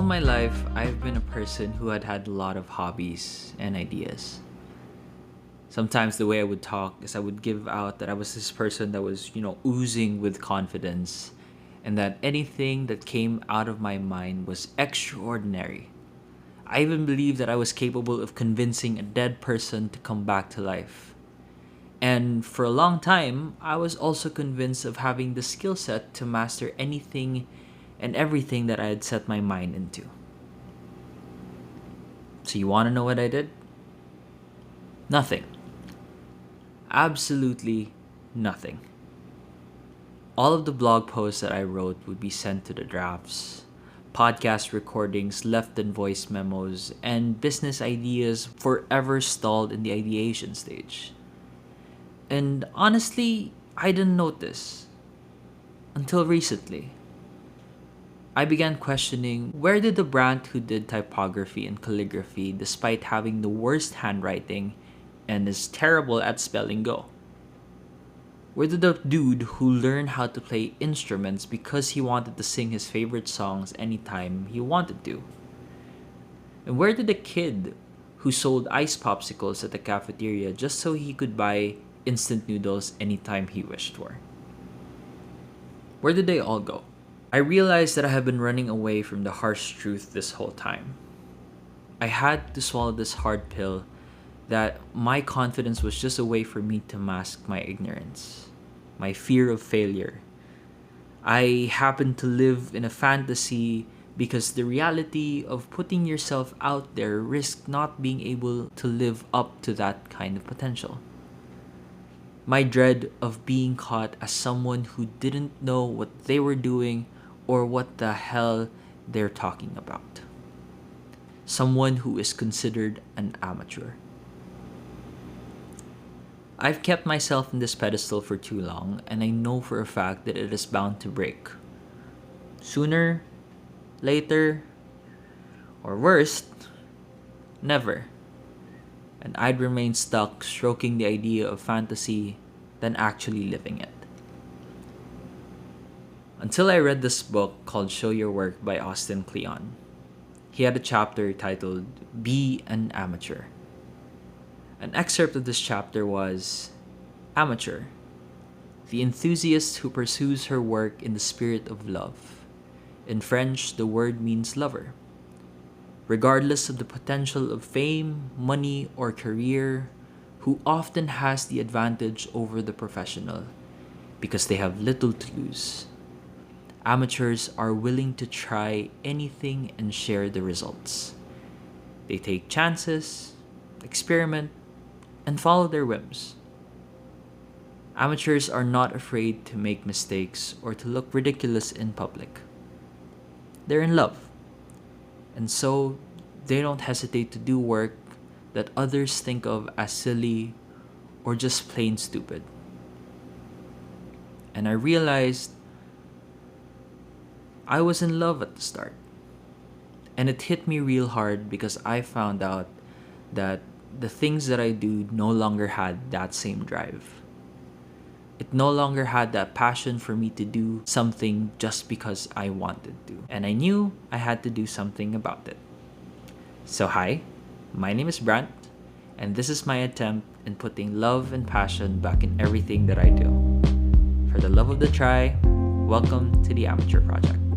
my life, I've been a person who had a lot of hobbies and ideas. Sometimes the way I would talk is I would give out that I was this person that was, oozing with confidence and that anything that came out of my mind was extraordinary. I even believed that I was capable of convincing a dead person to come back to life. And for a long time, I was also convinced of having the skill set to master anything and everything that I had set my mind into. So, you want to know what I did? Nothing. Absolutely nothing. All of the blog posts that I wrote would be sent to the drafts, podcast recordings left in voice memos, and business ideas forever stalled in the ideation stage. And honestly, I didn't notice until recently. I began questioning where did the Brant who did typography and calligraphy despite having the worst handwriting and is terrible at spelling go? Where did the dude who learned how to play instruments because he wanted to sing his favorite songs anytime he wanted to? And where did the kid who sold ice popsicles at the cafeteria just so he could buy instant noodles anytime he wished for? Where did they all go? I realized that I have been running away from the harsh truth this whole time. I had to swallow this hard pill that my confidence was just a way for me to mask my ignorance, my fear of failure. I happened to live in a fantasy because the reality of putting yourself out there risked not being able to live up to that kind of potential. My dread of being caught as someone who didn't know what they were doing or what the hell they're talking about. Someone who is considered an amateur. I've kept myself in this pedestal for too long, and I know for a fact that it is bound to break. Sooner, later, or worst, never. And I'd remain stuck stroking the idea of fantasy than actually living it. Until I read this book called Show Your Work by Austin Kleon. He had a chapter titled Be an Amateur. An excerpt of this chapter was Amateur, the enthusiast who pursues her work in the spirit of love. In French, the word means lover. Regardless of the potential of fame, money, or career, who often has the advantage over the professional because they have little to lose. Amateurs are willing to try anything and share the results. They take chances, experiment, and follow their whims. Amateurs are not afraid to make mistakes or to look ridiculous in public. They're in love, and so they don't hesitate to do work that others think of as silly or just plain stupid. And I realized I was in love at the start. And it hit me real hard because I found out that the things that I do no longer had that same drive. It no longer had that passion for me to do something just because I wanted to. And I knew I had to do something about it. So hi, my name is Brant, and this is my attempt in putting love and passion back in everything that I do. For the love of the try, welcome to the Amateur Project.